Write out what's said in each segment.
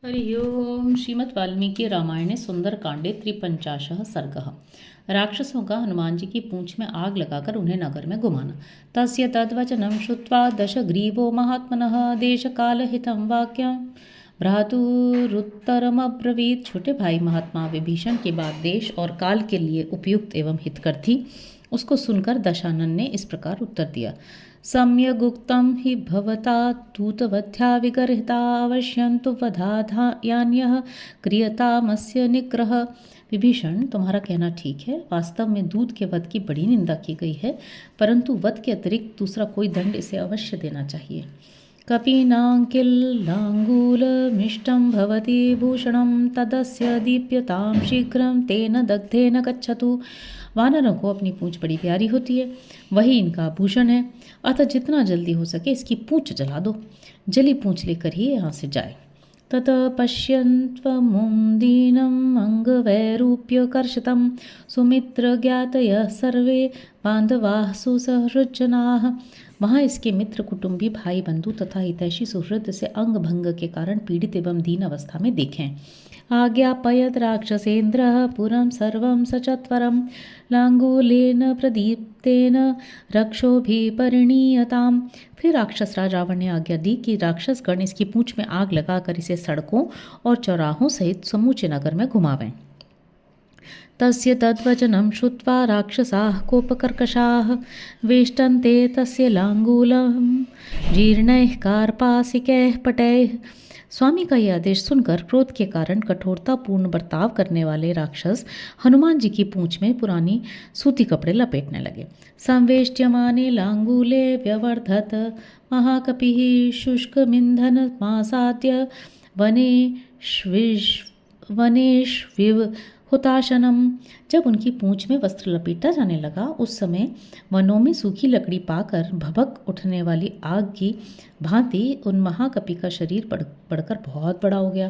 हरि ओम। श्रीमद् वाल्मीकि रामायणे सुंदरकांडे 53 सर्गः। राक्षसों का हनुमान जी की पूंछ में आग लगाकर उन्हें नगर में घुमाना। तस्य तद्वचनं श्रुत्वा दशग्रीवो महात्मनः देशकालहितं वाक्यं भ्रातुरुत्तरमब्रवीत्। छोटे भाई महात्मा विभीषण के बाद देश और काल के लिए उपयुक्त एवं हितकर थी, उसको सुनकर दशानन ने इस प्रकार उत्तर दिया। सम्यगुक्तं हि भवता दूतवध्या विगर्हिता अवश्यन्तु वधाधान्यः क्रियतामस्य निग्रह। विभीषण, तुम्हारा कहना ठीक है। वास्तव में दूत के वध की बड़ी निंदा की गई है, परंतु वध के अतिरिक्त दूसरा कोई दंड इसे अवश्य देना चाहिए। कपीनाङ्किल्लाङ्गूलमिष्टं भवति भूषणं तदस्य दीप्यतां शीघ्रं तेन दग्धेन गच्छतु। वानरों को अपनी पूंछ बड़ी प्यारी होती है, वही इनका आभूषण है, अतः जितना जल्दी हो सके इसकी पूंछ जला दो। जली पूंछ लेकर ही यहाँ से जाए। तत पश्यन्त्वमुं दीनम् अङ्गवैरूप्यकर्षितं सुमित्रज्ञातयः सर्वे बान्धवाः सुसहृज्जनाः। वहाँ इसके मित्र, कुटुंबी, भाई बंधु तथा हितैषी सुहृद से अंग भंग के कारण पीड़ित एवं दीन अवस्था में देखें। आज्ञापयत् राक्षसेन्द्रः पुरं सर्वं सचत्वरं लाङ्गूलेन प्रदीप्तेन रक्षोभिपरिणीयताम्। फिर राक्षस राज रावण ने आज्ञा दी कि राक्षस गण इसकी पूंछ में आग लगाकर इसे सड़कों और चौराहों सहित समूचे नगर में घुमावें। तस्य तद्वचनं श्रुत्वा राक्षसाः कोपकर्कशाः वेष्टन्ते तस्य लाङ्गूलं जीर्णैः कार्पासिकैः पटैः। स्वामी का यह आदेश सुनकर क्रोध के कारण कठोरतापूर्ण बर्ताव करने वाले राक्षस हनुमान जी की पूंछ में पुरानी सूती कपड़े लपेटने लगे। संवेष्ट्यमाने लांगूले व्यवर्धत महाकपिः शुष्कमिन्धनमासाद्य वनेष्विव हुताशनम। जब उनकी पूंछ में वस्त्र लपेटा जाने लगा, उस समय वनों में सूखी लकड़ी पाकर भभक उठने वाली आग की भांति उन महाकपि का शरीर बढ़कर बहुत बड़ा हो गया।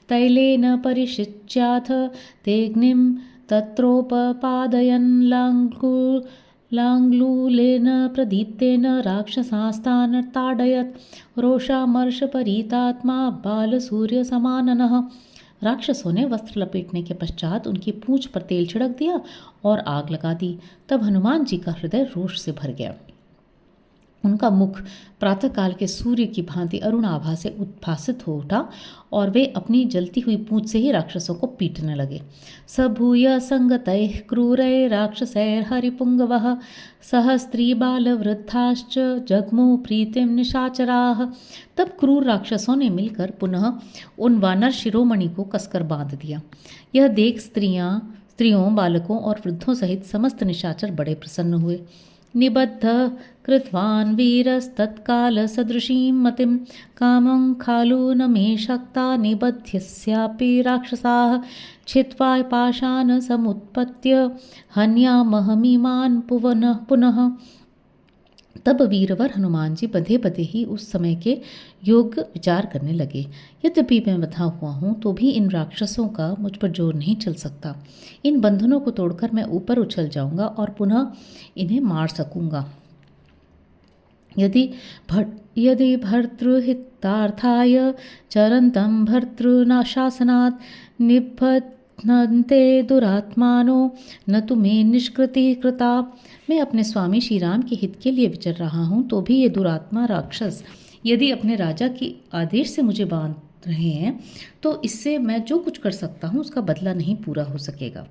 तैलेन परिशिच्याथ तेग्निम तत्रोपपादयन् लाङ्गूलेन प्रदीप्तेन राक्षसास्तान् ताडयत् रोषामर्षपरीतात्मा बालसूर्यसमाननः। राक्षसों ने वस्त्र लपेटने के पश्चात उनकी पूंछ पर तेल छिड़क दिया और आग लगा दी। तब हनुमान जी का हृदय रोष से भर गया। उनका मुख प्रातःकाल के सूर्य की भांति अरुण आभा से उद्भासित हो उठा और वे अपनी जलती हुई पूंछ से ही राक्षसों को पीटने लगे। सभूय संगतैः क्रूरैः राक्षसैः हरिपुंगवः सहस्त्री बालवृद्धाश्च जग्मु प्रीतिम निशाचराः। तब क्रूर राक्षसों ने मिलकर पुनः उन वानर शिरोमणि को कसकर बांध दिया। यह देख स्त्रियों, बालकों और वृद्धों सहित समस्त निशाचर बड़े प्रसन्न हुए। निबद्ध कृतवान् वीरस्तत्काल सदृशीं मतिं कामं खालु न मे शक्ता निबध्यस्यापि राक्षसाः छित्त्वा पाशान् समुत्पत्य हन्यामहमिमान् पुनः। तब वीरवर हनुमान जी बंधे बंधे ही उस समय के योग्य विचार करने लगे। यद्यपि मैं बंधा हुआ हूँ तो भी इन राक्षसों का मुझ पर जोर नहीं चल सकता। इन बंधनों को तोड़कर मैं ऊपर उछल जाऊंगा और पुनः इन्हें मार सकूंगा। यदि भर्तृहितार्थाय चरन्तं भर्तृनाशासनात् निबध्नन्ते दुरात्मानो न तो मे निष्कृति कृता। मैं अपने स्वामी श्री राम के हित के लिए विचर रहा हूँ, तो भी ये दुरात्मा राक्षस यदि अपने राजा के आदेश से मुझे बांध रहे हैं, तो इससे मैं जो कुछ कर सकता हूँ उसका बदला नहीं पूरा हो सकेगा।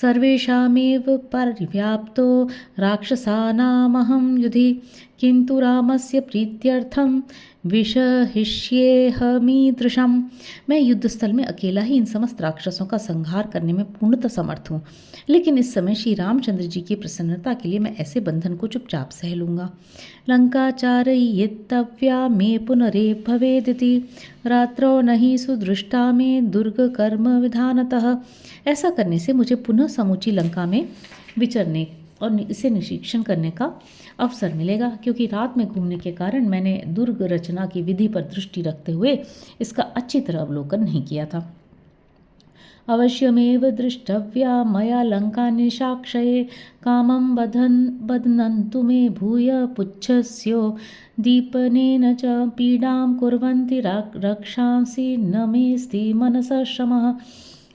सर्वेषामेव पर्याप्तो राक्षसानामहं युधि किंतु रामस्य प्रीत्यर्थं विषहिष्येऽहमीदृशम्। मैं युद्धस्थल में अकेला ही इन समस्त राक्षसों का संहार करने में पूर्णतः समर्थ हूँ, लेकिन इस समय श्री रामचंद्र जी की प्रसन्नता के लिए मैं ऐसे बंधन को चुपचाप सह लूँगा। लंकाचारयितव्या मे पुनरे भवेदिति रात्रौ नहि सुदृष्टा में दुर्ग कर्म विधानतः। ऐसा करने से मुझे पुनः समूची लंका में विचरने और इसे निरीक्षण करने का अवसर मिलेगा, क्योंकि रात में घूमने के कारण मैंने दुर्ग रचना की विधि पर दृष्टि रखते हुए इसका अच्छी तरह अवलोकन नहीं किया था। अवश्यमेव दृष्टव्या मया लंका निशाक्षये कामं बध्नन्तु मे भूय पुच्छस्यो दीपनेन च पीडां कुर्वन्ति रक्षांसि न मेऽस्ति मनसः श्रमः।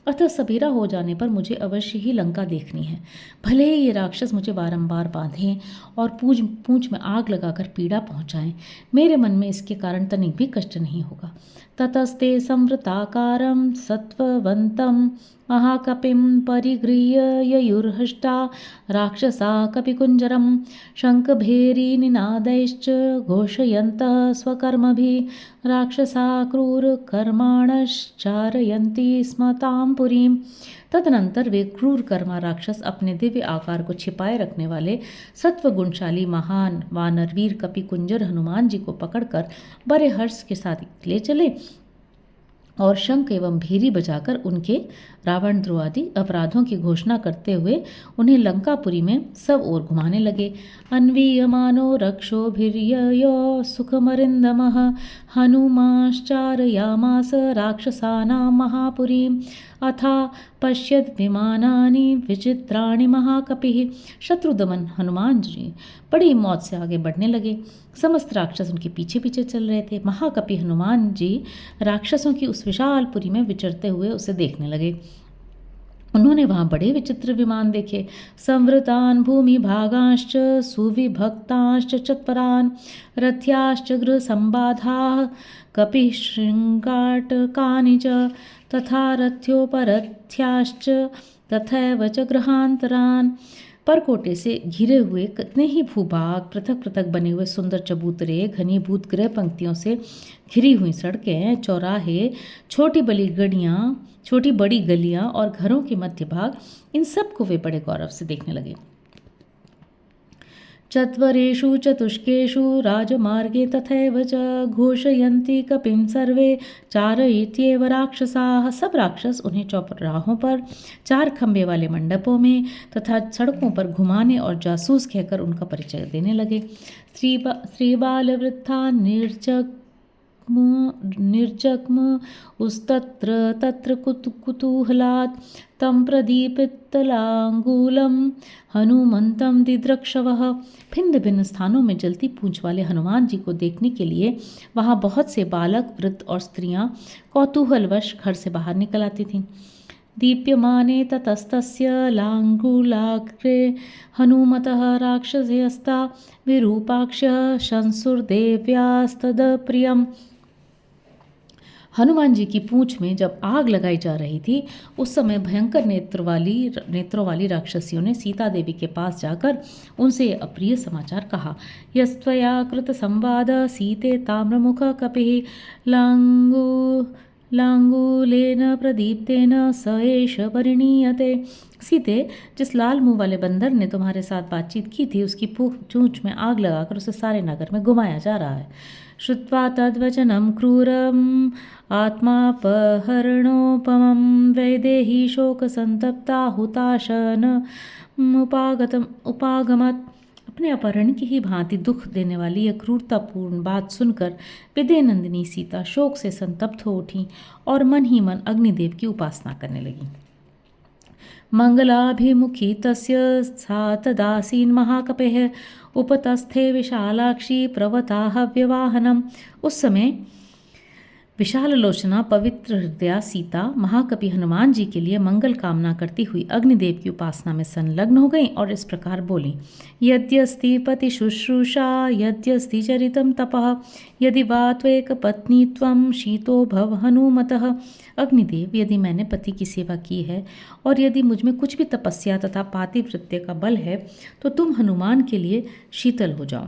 अतः सवेरा हो जाने पर मुझे अवश्य ही लंका देखनी है, भले ही ये राक्षस मुझे बारंबार बांधें और पूंछ में आग लगाकर पीड़ा पहुंचाएं, मेरे मन में इसके कारण तनिक भी कष्ट नहीं होगा। ततस्ते संवृताकारं सत्त्ववन्तं महाकपिं परिगृह्य ययुर्हष्टा राक्षसा कपिकुञ्जरं शङ्खभेरीनिनादैश्च घोषयन्तः स्वकर्मभिः राक्षसा क्रूरकर्माणश्चारयन्ति स्म तां पुरीं। तदनंतर वे क्रूर कर्मा राक्षस अपने दिव्य आकार को छिपाए रखने वाले सत्वगुणशाली महान वानरवीर कपिकुंजर हनुमान जी को पकड़कर बड़े हर्ष के साथ ले चले और शंख एवं भीरी बजाकर उनके रावणद्रोह आदि अपराधों की घोषणा करते हुए उन्हें लंकापुरी में सब ओर घुमाने लगे। अन्वीयमानो रक्षोभिर्ययो सुखमरिन्दमः हनुमाश्चारयामास राक्षसानां महापुरीम् अथा पश्यद विमानानि विचित्राणि महाकपिः। शत्रुदमन हनुमान जी बड़ी मौत से आगे बढ़ने लगे। समस्त राक्षस उनके पीछे पीछे चल रहे थे। महाकपि हनुमान जी राक्षसों की उस विशाल पुरी में विचरते हुए उसे देखने लगे। उन्होंने वहां बड़े विचित्र विमान देखे। संवृतान भूमि भागांश्च सुविभक्तांश्च चत्वरान रथ्याश्च गृह संबाधाः कपि शृंगाटकानि च तथा रथ्योपरथ्याश्च तथैव च गृहांतरान। परकोटे से घिरे हुए कितने ही भूभाग, पृथक पृथक बने हुए सुंदर चबूतरे, घनीभूत गृह पंक्तियों से घिरी हुई सड़कें, चौराहे, छोटी बड़ी गलियां और घरों के मध्य भाग, इन सब को वे बड़े गौरव से देखने लगे। चत्वरेषु चतुष्केषु राजमार्गे तथैव च घोषयन्ति कपिं सर्वे चारयित्येव राक्षसाः। सब राक्षस उन्हें चौराहों पर, चार खंबे वाले मंडपों में तथा सड़कों पर घुमाने और जासूस कहकर उनका परिचय देने लगे। स्त्रीबालवृद्धा निर्जग्म उस्तत्र तत्र कुतूहलात् तं प्रदीपितलांगूलं हनुमंतं दिद्रक्षवः। भिन्न भिन्न स्थानों में जलती पूंछ वाले हनुमान जी को देखने के लिए वहां बहुत से बालक, वृद्ध और स्त्रियां कौतूहलवश घर से बाहर निकल आती थीं। दीप्यमाने ततस्तस्य लांगूलाग्रे हनुमतः राक्षसे हस्ता विरूपाक्षः शंसुर्देव्यास्तदप्रियम्। हनुमान जी की पूंछ में जब आग लगाई जा रही थी, उस समय भयंकर नेत्रों वाली राक्षसियों ने सीता देवी के पास जाकर उनसे अप्रिय समाचार कहा। यस्त्वया कृत संवाद सीते ताम्रमुख कपिः लांगूलेन प्रदीप्तेन स एष परिणीयते। सीते, जिस लाल मुंह वाले बंदर ने तुम्हारे साथ बातचीत की थी, उसकी पूंछ में आग लगाकर उसे सारे नगर में घुमाया जा रहा है। श्रुत्वा तद्वचनं क्रूरम् आत्मापहरणोपमं वैदेही शोकसंतप्ता हुताशन उपागमत्। अपने अपहरण की ही भांति दुख देने वाली यह क्रूरतापूर्ण बात सुनकर विदेनंदिनी सीता शोक से संतप्त हो उठी और मन ही मन अग्निदेव की उपासना करने लगी। मंगलाभिमुखी तस्य सा तदासीन महाकपेः उपतस्थे विशालाक्षी प्रवताह व्यवाहनम। उस समय विशाल लोचना पवित्र हृदया सीता महाकपि हनुमान जी के लिए मंगल कामना करती हुई अग्निदेव की उपासना में संलग्न हो गई और इस प्रकार बोली। यद्यस्ति पति शुश्रूषा यद्यस्ति चरितम तपः यदि वा त्वेक पत्नी त्वं शीतो भव हनुमतः। अग्निदेव, यदि मैंने पति की सेवा की है और यदि मुझ में कुछ भी तपस्या तथा पातिव्रत्य का बल है, तो तुम हनुमान के लिए शीतल हो जाओ।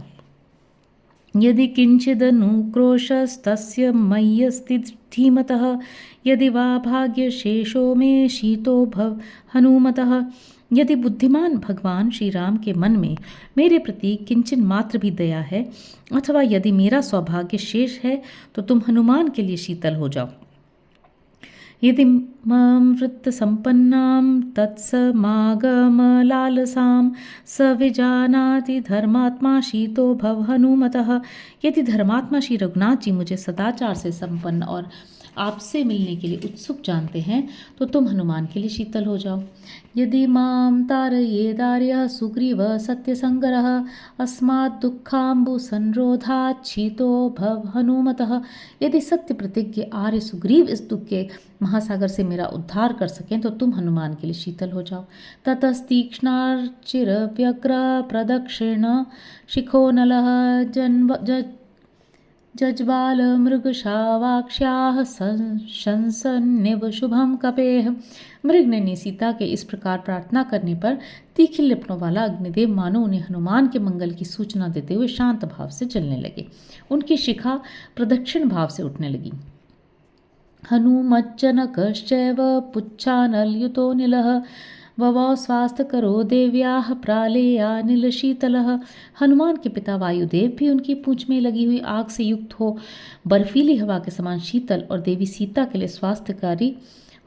यदि किंचिदनुक्रोशस्तस्य मय्यस्ति धीमतः यदि वा भाग्यशेषो मे शीतो भव हनुमतः। यदि बुद्धिमान भगवान श्री राम के मन में मेरे प्रति किंचन मात्र भी दया है अथवा यदि मेरा सौभाग्य शेष है, तो तुम हनुमान के लिए शीतल हो जाओ। यदि मां वृत्तसम्पन्नां तत्समागमलालसां स विजानाति धर्मात्मा शीतो भव हनुमतः। यदि धर्मात्मा श्री रघुनाथ जी मुझे सदाचार से संपन्न और आपसे मिलने के लिए उत्सुक जानते हैं, तो तुम हनुमान के लिए शीतल हो जाओ। यदि माम तारयेदार्यः सुग्रीवः सत्यसंगरः अस्मात् दुःखाम्बु संरोधात् शीतो भव हनुमतः। यदि सत्य प्रतिज्ञ आर्य सुग्रीव इस दुख के महासागर से मेरा उद्धार कर सकें, तो तुम हनुमान के लिए शीतल हो जाओ। ततस्तीक्ष्णार्चिरव्यग्र प्रदक्षिण शिखो नलः जज्बाल मृगशावाक्ष्याः शंसन्निव शुभम कपेह। मृग ने सीता के इस प्रकार प्रार्थना करने पर तीखे लिपटों वाला अग्निदेव मानो उन्हें हनुमान के मंगल की सूचना देते हुए शांत भाव से चलने लगे। उनकी शिखा प्रदक्षिण भाव से उठने लगी। हनुमज्जनकश्चैव पुच्छानलयुतो नीलः ववौ स्वास्थ्यकरो देव्याः प्रालेयानिलशीतलः। हनुमान के पिता वायुदेव भी उनकी पूंछ में लगी हुई आग से युक्त हो बर्फीली हवा के समान शीतल और देवी सीता के लिए स्वास्थ्यकारी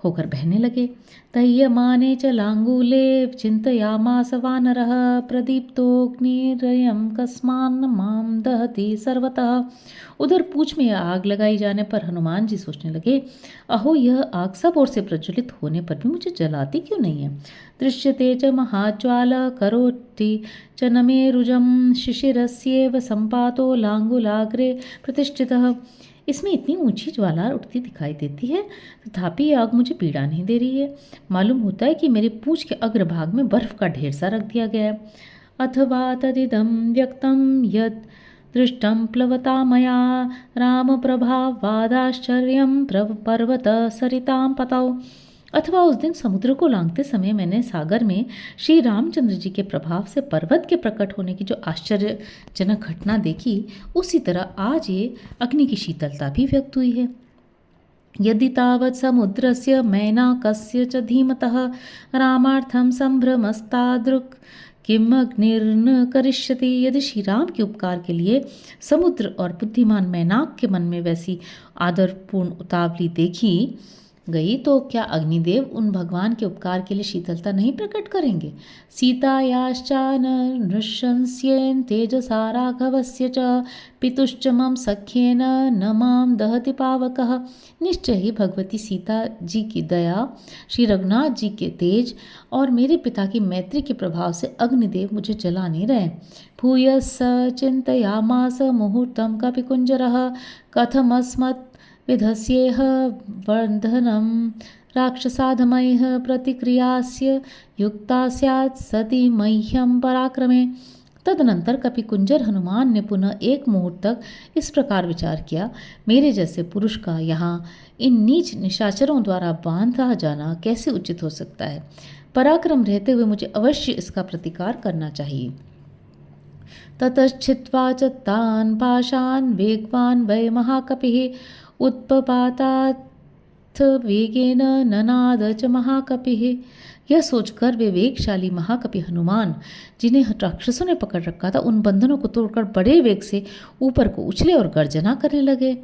होकर बहने लगे। तह्यमाने च लांगूले चिंतयामास वानरः प्रदीप्तोऽग्निरयं कस्मान्न मां दहति सर्वतः। उधर पूंछ में आग लगाई जाने पर हनुमान जी सोचने लगे, अहो यह आग सब ओर से प्रज्वलित होने पर भी मुझे जलाती क्यों नहीं है। दृश्यते च महाज्वाल करोति च नमेरुजं शिशिरस्येव संपातो लांगुलाग्रे प्रतिष्ठितः। इसमें इतनी ऊंची ज्वाला उठती दिखाई देती है, तथापि यह आग मुझे पीड़ा नहीं दे रही है। मालूम होता है कि मेरे पूंछ के अग्रभाग में बर्फ का ढेर सा रख दिया गया है। अथवा तदिदं व्यक्तं यद दृष्टं प्लवता मया रामप्रभावादाश्चर्यं पर्वत सरितां पतौ। अथवा उस दिन समुद्र को लांघते समय मैंने सागर में श्री रामचंद्र जी के प्रभाव से पर्वत के प्रकट होने की जो आश्चर्यजनक घटना देखी, उसी तरह आज ये अग्नि की शीतलता भी व्यक्त हुई है। यदि तावत् समुद्रस्य मैनाकस्य च धीमतः रामार्थं संभ्रमस्तादृक् किम अग्निर्न करिष्यति। यदि श्री राम के उपकार के लिए समुद्र और बुद्धिमान मैनाक के मन में वैसी आदरपूर्ण उतावली देखी गई, तो क्या अग्निदेव उन भगवान के उपकार के लिए शीतलता नहीं प्रकट करेंगे। सीतायाश्चान नृशंस्येन तेजसा राघवस्य च पितुश्च मम सख्येन न माम दहति पावकः। निश्चय ही भगवती सीता जी की दया, श्री रघुनाथ जी के तेज और मेरे पिता की मैत्री के प्रभाव से अग्निदेव मुझे जला नहीं रहे। भूयस चिंतयामास मुहूर्तं कपिकुंजरः कथमस्मत् विधस्येह वर्धनं राक्षसाधमैः प्रतिक्रियास्य युक्ता स्यात् सती मह्यं पराक्रमे। तदनंतर कपिकुंजर हनुमान ने पुनः एक मुहूर्त तक इस प्रकार विचार किया, मेरे जैसे पुरुष का यहाँ इन नीच निशाचरों द्वारा बांधा जाना कैसे उचित हो सकता है। पराक्रम रहते हुए मुझे अवश्य इसका प्रतिकार करना चाहिए। ततश्चित्वा च तान् पाशान् वेगवान् वै महाकपिः उत्पपातात् वेगेन ननाद च महाकपिः। यह सोचकर वे वेगशाली महाकपि हनुमान, जिन्हें राक्षसों ने पकड़ रखा था, उन बंधनों को तोड़कर बड़े वेग से ऊपर को उछले और गर्जना करने लगे।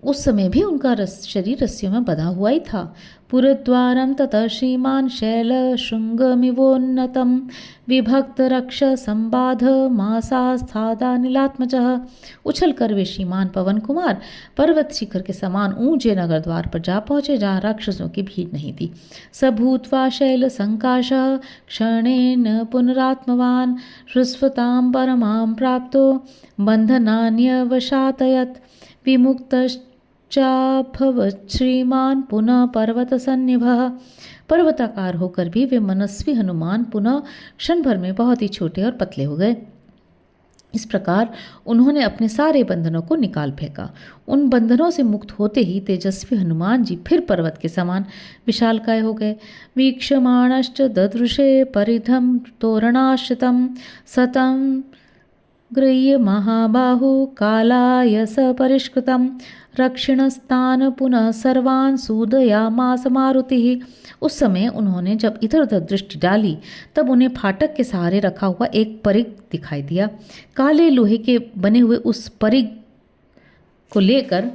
उस समय भी उनका शरीर रस्सियों में बंधा हुआ ही था। पुरद्वारं ततः श्रीमान शैल शृंगमिवोन्नतं विभक्त रक्ष संबाध मासास्थादानिलात्मजः। उछल कर वे श्रीमान पवन कुमार पर्वत शिखर के समान ऊंचे नगर द्वार पर जा पहुँचे, जहाँ राक्षसों की भीड़ नहीं थी। स भूत्वा शैल संकाशः क्षणेन पुनरात्मवान् हृस्वतां परमां प्राप्तो बन्धनान्यवशातयत् विमुक्तश्चाभवत् श्रीमान पुनः पर्वत सन्निभः। पर्वताकार होकर भी वे मनस्वी हनुमान पुनः क्षण भर में बहुत ही छोटे और पतले हो गए। इस प्रकार उन्होंने अपने सारे बंधनों को निकाल फेंका। उन बंधनों से मुक्त होते ही तेजस्वी हनुमान जी फिर पर्वत के समान विशालकाय हो गए। वीक्षमाणश्च ददृशे परिधम तोरणाश्रितं सतं गृह्य महाबाहु कालाय स परिष्कृतं रक्षिणस्तान पुनः सर्वान् सूदयामास मारुतिः। उस समय उन्होंने जब इधर उधर दृष्टि डाली, तब उन्हें फाटक के सहारे रखा हुआ एक परिग दिखाई दिया। काले लोहे के बने हुए उस परिग को लेकर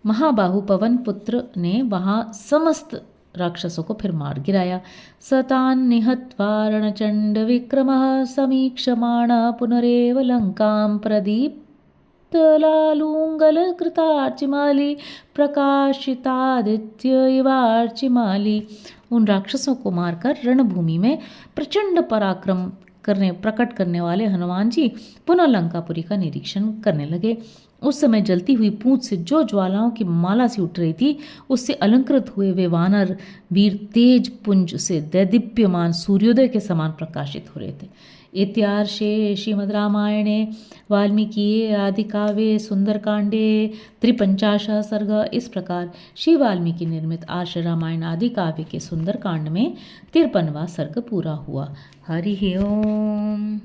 महाबाहु पवन पुत्र ने वहाँ समस्त राक्षसों को फिर मार गिराया। सतान् निहत्वा रणचंड विक्रमः समीक्षमाण पुनरेव लंकां प्रदीप लालूंगलकृतार्चिमाली प्रकाशितादित्य इवार्चिमाली। उन राक्षसों को मारकर रणभूमि में प्रचंड पराक्रम प्रकट करने वाले हनुमान जी पुनः लंकापुरी का निरीक्षण करने लगे। उस समय जलती हुई पूंछ से जो ज्वालाओं की माला सी उठ रही थी, उससे अलंकृत हुए वे वानर वीर तेज पुंज से दैदीप्यमान सूर्योदय के समान प्रकाशित हो रहे थे। इत्यार्षे श्रीमद् रामायणे वाल्मीकि आदिकाव्ये सुंदरकांडे 53 सर्ग। इस प्रकार श्री वाल्मीकि निर्मित आर्ष रामायण आदि काव्य के सुंदरकांड में 53वां सर्ग पूरा हुआ। हरि ओम।